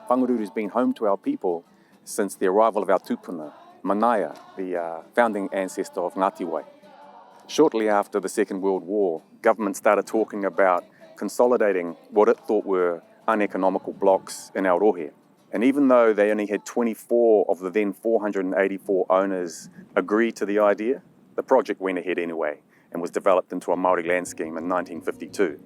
Whangaroa's been home to our people since the arrival of our tupuna, Manaia, the founding ancestor of Ngāti Wai. Shortly after the Second World War, government started talking about consolidating what it thought were uneconomical blocks in Aotearoa. And even though they only had 24 of the then 484 owners agree to the idea, the project went ahead anyway and was developed into a Māori land scheme in 1952.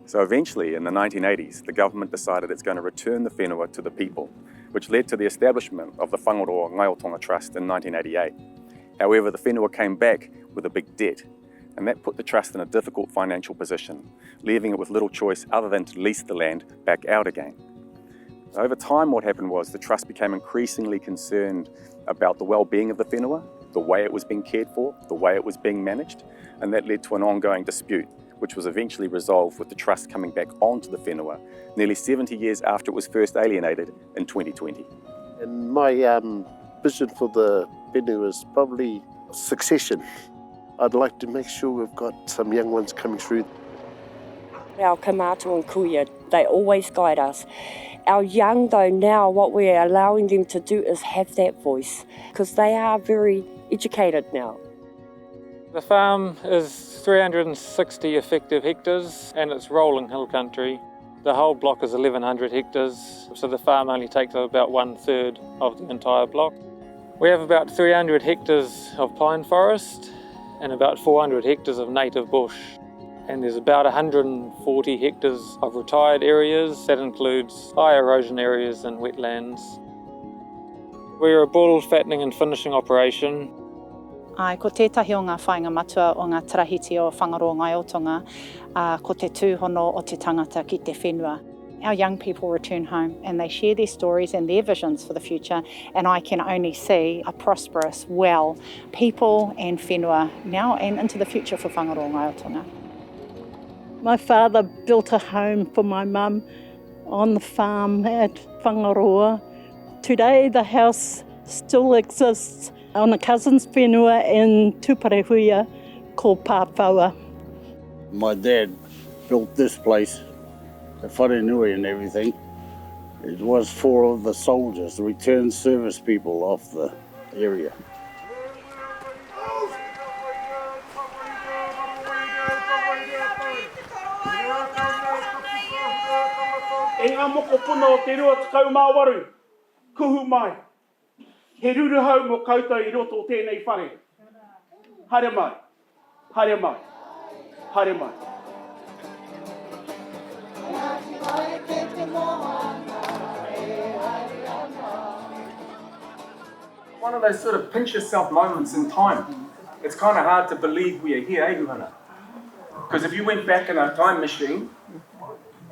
So eventually, in the 1980s, the government decided it's going to return the whenua to the people, which led to the establishment of the Whangaroa Ngaiotonga Trust in 1988. However, the whenua came back with a big debt, and that put the trust in a difficult financial position, leaving it with little choice other than to lease the land back out again. Over time, what happened was the trust became increasingly concerned about the well-being of the whenua, the way it was being cared for, the way it was being managed, and that led to an ongoing dispute, which was eventually resolved with the trust coming back onto the whenua nearly 70 years after it was first alienated in 2020. And my vision for the whenua is probably succession. I'd like to make sure we've got some young ones coming through. Our kamatu and kuia, they always guide us. Our young, though, now what we're allowing them to do is have that voice, because they are very educated now. The farm is 360 effective hectares and it's rolling hill country. The whole block is 1,100 hectares, so the farm only takes up about 1/3 of the entire block. We have about 300 hectares of pine forest and about 400 hectares of native bush. And there's about 140 hectares of retired areas. That includes high erosion areas and wetlands. We're a bull fattening and finishing operation. Ai, ko tētahi o ngā whainga matua o ngā tarahiti o Whangaroa Ngaiotonga, ko te tūhono o te tangata ki te whenua. Our young people return home and they share their stories and their visions for the future, and I can only see a prosperous, well, people and whenua now and into the future for Whangaroa Ngaiotonga. My father built a home for my mum on the farm at Whangaroa. Today the house still exists on a cousin's whenua in Tuparehuia called Pāwhaua. My dad built this place, the wharenui and everything. It was for the soldiers, the returned service people of the area. E ngā moko puna o te rua tukau māwaru, kuhu mai. He ruru hau mo koutou I roto o tēnei whare. Haere mai, haere mai, haere mai. One of those sort of pinch yourself moments in time. It's kind of hard to believe we are here, eh, Ruhana? Because if you went back in a time machine,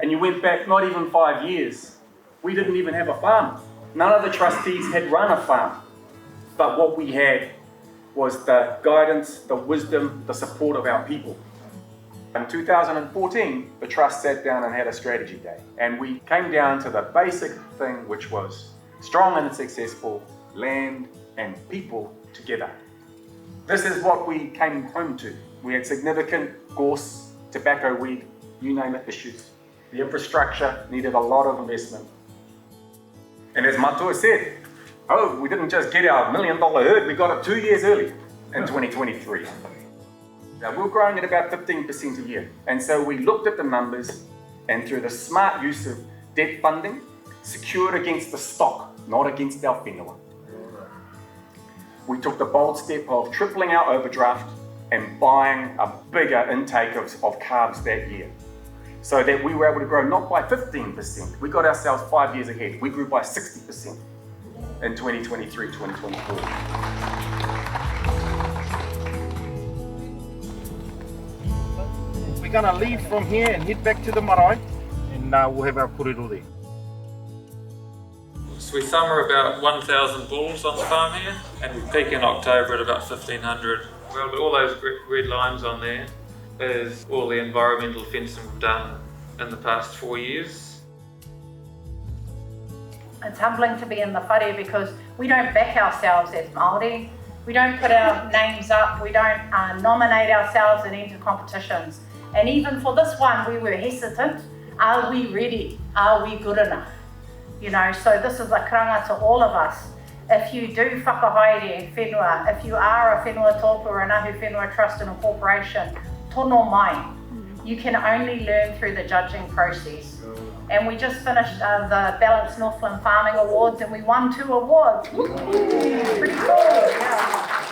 and you went back not even 5 years, we didn't even have a farm. None of the trustees had run a farm. But what we had was the guidance, the wisdom, the support of our people. In 2014, the trust sat down and had a strategy day. And we came down to the basic thing, which was strong and successful, land and people together. This is what we came home to. We had significant gorse, tobacco, weed, you name it, issues. The infrastructure needed a lot of investment. And as Matua said, we didn't just get our $1 million herd, we got it 2 years early in 2023. Now, we're growing at about 15% a year. And so we looked at the numbers and through the smart use of debt funding, secured against the stock, not against our whenua. We took the bold step of tripling our overdraft and buying a bigger intake of carbs that year, so that we were able to grow not by 15%, we got ourselves 5 years ahead. We grew by 60% in 2023, 2024. We're going to leave from here and head back to the marae, and we'll have our kōrero there. So we summer about 1,000 bulls on the farm here, and we peak in October at about 1,500. Well, all those red lines on there is all the environmental fencing we've done in the past 4 years. It's humbling to be in the whare because we don't back ourselves as Māori. We don't put our names up, we don't nominate ourselves and enter competitions. And even for this one, we were hesitant. Are we ready? Are we good enough? You know, so this is a karanga to all of us. If you do whakahaere whenua, if you are a whenua tōpū or an ahu whenua trust and incorporation, tono mai. You can only learn through the judging process. And we just finished the Balanced Northland Farming Awards and we won 2 awards. Pretty cool, yeah.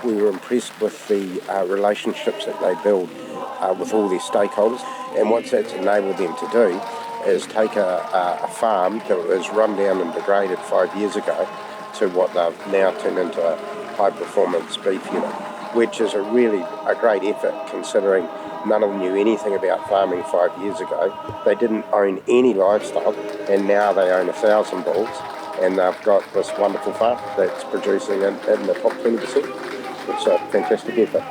We were impressed with the relationships that they build with all their stakeholders, and what that's enabled them to do is take a farm that was run down and degraded 5 years ago to what they've now turned into a high performance beef unit, which is a great effort considering none of them knew anything about farming 5 years ago. They didn't own any livestock and now they own 1,000 bulls and they've got this wonderful farm that's producing in the top 20%. It's a fantastic effort.